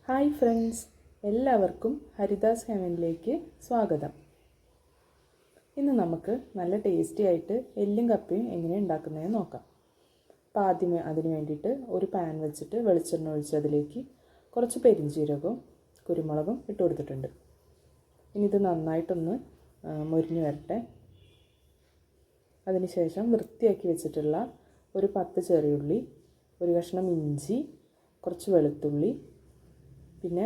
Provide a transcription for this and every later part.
Hi friends, എല്ലാവർക്കും ഹരിദാസ് ഹെവനിലേക്ക് സ്വാഗതം. ഇന്ന് നമുക്ക് നല്ല ടേസ്റ്റി ആയിട്ട് എല്ലും കപ്പയും എങ്ങനെ ഉണ്ടാക്കുന്നതെന്ന് നോക്കാം. അപ്പോൾ ആദ്യമേ അതിന് വേണ്ടിയിട്ട് ഒരു പാൻ വെച്ചിട്ട് വെളിച്ചെണ്ണ ഒഴിച്ച് അതിലേക്ക് കുറച്ച് പെരിഞ്ജീരകവും കുരുമുളകും ഇട്ട് കൊടുത്തിട്ടുണ്ട്. ഇനി ഇത് നന്നായിട്ടൊന്ന് മൊരിഞ്ഞ് വരട്ടെ. അതിനുശേഷം വൃത്തിയാക്കി വെച്ചിട്ടുള്ള ഒരു 10 ചെറിയുള്ളി, ഒരു കഷ്ണം ഇഞ്ചി, കുറച്ച് വെളുത്തുള്ളി, പിന്നെ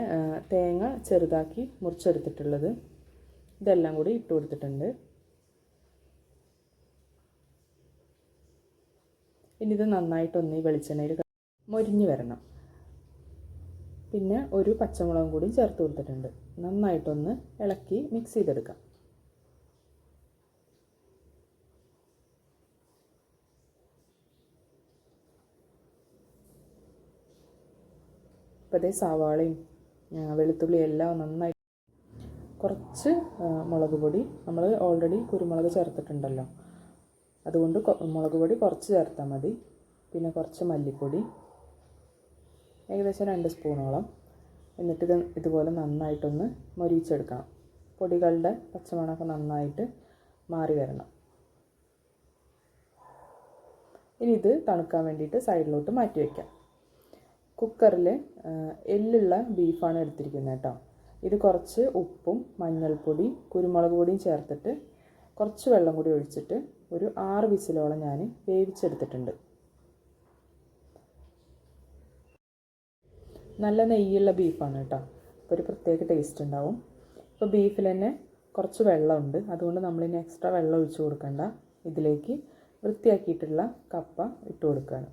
തേങ്ങ ചെറുതാക്കി മുറിച്ചെടുത്തിട്ടുള്ളത്, ഇതെല്ലാം കൂടി ഇട്ട് കൊടുത്തിട്ടുണ്ട്. ഇനി ഇത് നന്നായിട്ടൊന്ന് ഈ വെളിച്ചെണ്ണയിൽ മൊരിഞ്ഞ് വരണം. പിന്നെ ഒരു പച്ചമുളകും കൂടി ചേർത്ത് കൊടുത്തിട്ടുണ്ട്. നന്നായിട്ടൊന്ന് ഇളക്കി മിക്സ് ചെയ്തെടുക്കാം. ഇപ്പോൾ അതേ സവാളയും വെളുത്തുള്ളി എല്ലാം നന്നായി. കുറച്ച് മുളക് പൊടി, നമ്മൾ ഓൾറെഡി കുരുമുളക് ചേർത്തിട്ടുണ്ടല്ലോ, അതുകൊണ്ട് മുളക് പൊടി കുറച്ച് ചേർത്താൽ മതി. പിന്നെ കുറച്ച് മല്ലിപ്പൊടി, ഏകദേശം 2 സ്പൂണോളം. എന്നിട്ട് ഇതുപോലെ നന്നായിട്ടൊന്ന് മൊരിച്ചെടുക്കണം. പൊടികളുടെ പച്ചമണമൊക്കെ നന്നായിട്ട് മാറി വരണം. ഇനി ഇത് തണുക്കാൻ വേണ്ടിയിട്ട് സൈഡിലോട്ട് മാറ്റി വയ്ക്കാം. കുക്കറിൽ എല്ലുള്ള ബീഫാണ് എടുത്തിരിക്കുന്നത് കേട്ടോ. ഇത് കുറച്ച് ഉപ്പും മഞ്ഞൾപ്പൊടി കുരുമുളക് പൊടിയും ചേർത്തിട്ട് കുറച്ച് വെള്ളം കൂടി ഒഴിച്ചിട്ട് ഒരു 6 വിസിലോളം ഞാൻ വേവിച്ചെടുത്തിട്ടുണ്ട്. നല്ല നെയ്യുള്ള ബീഫാണ് കേട്ടോ. അപ്പോൾ ഒരു പ്രത്യേക ടേസ്റ്റ് ഉണ്ടാവും. ഇപ്പോൾ ബീഫിൽ തന്നെ കുറച്ച് വെള്ളമുണ്ട്, അതുകൊണ്ട് നമ്മളിനി എക്സ്ട്രാ വെള്ളം ഒഴിച്ച് കൊടുക്കണ്ട. ഇതിലേക്ക് വൃത്തിയാക്കിയിട്ടുള്ള കപ്പ ഇട്ട് കൊടുക്കുകയാണ്.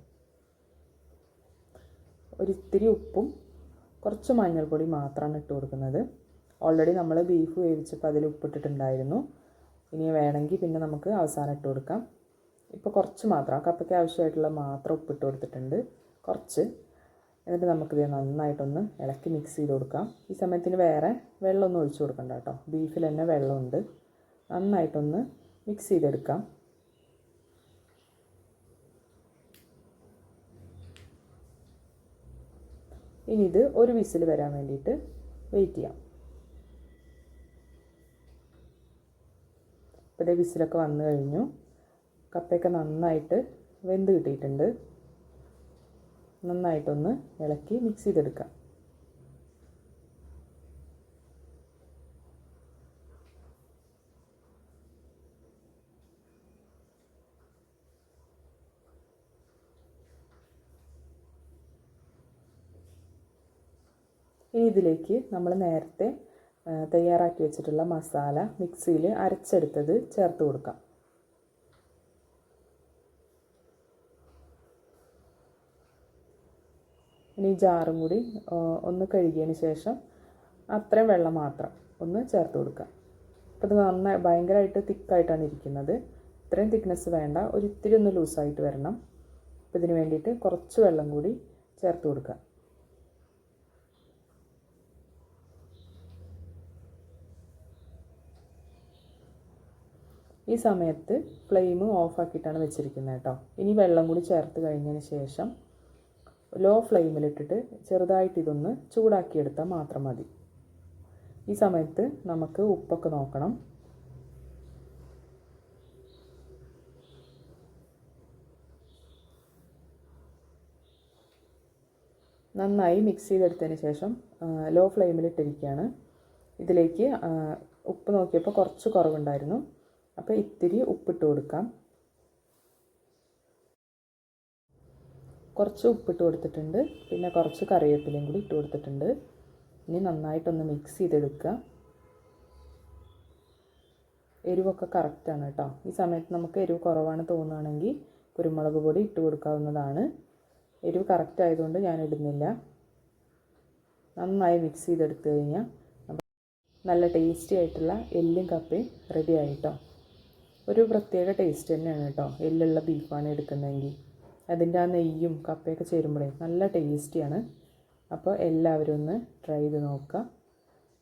ഒരിത്തിരി ഉപ്പും കുറച്ച് മഞ്ഞൾപ്പൊടി മാത്രമാണ് ഇട്ട് കൊടുക്കുന്നത്. ഓൾറെഡി നമ്മൾ ബീഫ് വേവിച്ചപ്പോൾ അതിൽ ഉപ്പിട്ടിട്ടുണ്ടായിരുന്നു. ഇനി വേണമെങ്കിൽ പിന്നെ നമുക്ക് അവസാനം ഇട്ട് കൊടുക്കാം. ഇപ്പോൾ കുറച്ച് മാത്രം, കപ്പയ്ക്ക് ആവശ്യമായിട്ടുള്ള മാത്രം ഉപ്പിട്ട് കൊടുത്തിട്ടുണ്ട്, കുറച്ച്. എന്നിട്ട് നമുക്കിത് നന്നായിട്ടൊന്ന് ഇളക്കി മിക്സ് ചെയ്ത് കൊടുക്കാം. ഈ സമയത്തിന് വേറെ വെള്ളമൊന്നും ഒഴിച്ച് കൊടുക്കണ്ട കേട്ടോ, ബീഫിൽ തന്നെ വെള്ളമുണ്ട്. നന്നായിട്ടൊന്ന് മിക്സ് ചെയ്തെടുക്കാം. ഇനി ഇത് ഒരു വിസിൽ വരാൻ വേണ്ടിയിട്ട് വെയിറ്റ് ചെയ്യാം. ഇപ്പോൾ ഇതേ വിസിലൊക്കെ വന്നു കഴിഞ്ഞു. കപ്പയൊക്കെ നന്നായിട്ട് വെന്ത് കിട്ടിയിട്ടുണ്ട്. നന്നായിട്ടൊന്ന് ഇളക്കി മിക്സ് ചെയ്തെടുക്കാം. ഇനി ഇതിലേക്ക് നമ്മൾ നേരത്തെ തയ്യാറാക്കി വെച്ചിട്ടുള്ള മസാല മിക്സിയിൽ അരച്ചെടുത്തത് ചേർത്ത് കൊടുക്കാം. ഇനി ജാറും കൂടി ഒന്ന് കഴുകിയതിന് ശേഷം അത്രയും വെള്ളം മാത്രം ഒന്ന് ചേർത്ത് കൊടുക്കാം. അപ്പോൾ ഇത് നന്നായി ഭയങ്കരമായിട്ട് തിക്കായിട്ടാണ് ഇരിക്കുന്നത്. ഇത്രയും തിക്നെസ് വേണ്ട, ഒരിത്തിരി ഒന്ന് ലൂസായിട്ട് വരണം. അപ്പോൾ ഇതിന് വേണ്ടിയിട്ട് കുറച്ച് വെള്ളം കൂടി ചേർത്ത് കൊടുക്കാം. ഈ സമയത്ത് ഫ്ലെയിം ഓഫാക്കിയിട്ടാണ് വെച്ചിരിക്കുന്നത് കേട്ടോ. ഇനി വെള്ളം കൂടി ചേർത്ത് കഴിഞ്ഞതിന് ശേഷം ലോ ഫ്ലെയിമിലിട്ടിട്ട് ചെറുതായിട്ട് ഇതൊന്ന് ചൂടാക്കിയെടുത്താൽ മാത്രം മതി. ഈ സമയത്ത് നമുക്ക് ഉപ്പൊക്കെ നോക്കണം. നന്നായി മിക്സ് ചെയ്തെടുത്തതിന് ശേഷം ലോ ഫ്ലെയിമിലിട്ടിരിക്കുകയാണ്. ഇതിലേക്ക് ഉപ്പ് നോക്കിയപ്പോൾ കുറച്ച് കുറവുണ്ടായിരുന്നു, അപ്പോൾ ഇത്തിരി ഉപ്പിട്ട് കൊടുക്കാം. കുറച്ച് ഉപ്പിട്ട് കൊടുത്തിട്ടുണ്ട്. പിന്നെ കുറച്ച് കറിവേപ്പിലയും കൂടി ഇട്ട് കൊടുത്തിട്ടുണ്ട്. ഇനി നന്നായിട്ടൊന്ന് മിക്സ് ചെയ്തെടുക്കുക. എരിവൊക്കെ കറക്റ്റാണ് കേട്ടോ. ഈ സമയത്ത് നമുക്ക് എരിവ് കുറവാണ് തോന്നുകയാണെങ്കിൽ കുരുമുളക് പൊടി ഇട്ട് കൊടുക്കാവുന്നതാണ്. എരിവ് കറക്റ്റ് ആയതുകൊണ്ട് ഞാൻ ഇടുന്നില്ല. നന്നായി മിക്സ് ചെയ്തെടുത്ത് കഴിഞ്ഞാൽ നല്ല ടേസ്റ്റി ആയിട്ടുള്ള എല്ലും കപ്പയും റെഡി ആയിട്ടോ. ഒരു പ്രത്യേക ടേസ്റ്റ് തന്നെയാണ് കേട്ടോ. എല്ലുള്ള ബീഫാണ് എടുക്കുന്നതെങ്കിൽ അതിൻ്റെ ആ നെയ്യും കപ്പയൊക്കെ ചേരുമ്പോഴേ നല്ല ടേസ്റ്റിയാണ്. അപ്പോൾ എല്ലാവരും ഒന്ന് ട്രൈ ചെയ്ത് നോക്കുക.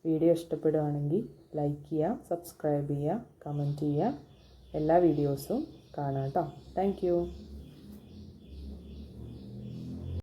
വീഡിയോ ഇഷ്ടപ്പെടുകയാണെങ്കിൽ ലൈക്ക് ചെയ്യുക, സബ്സ്ക്രൈബ് ചെയ്യുക, കമൻറ്റ് ചെയ്യുക. എല്ലാ വീഡിയോസും കാണാം കേട്ടോ. താങ്ക്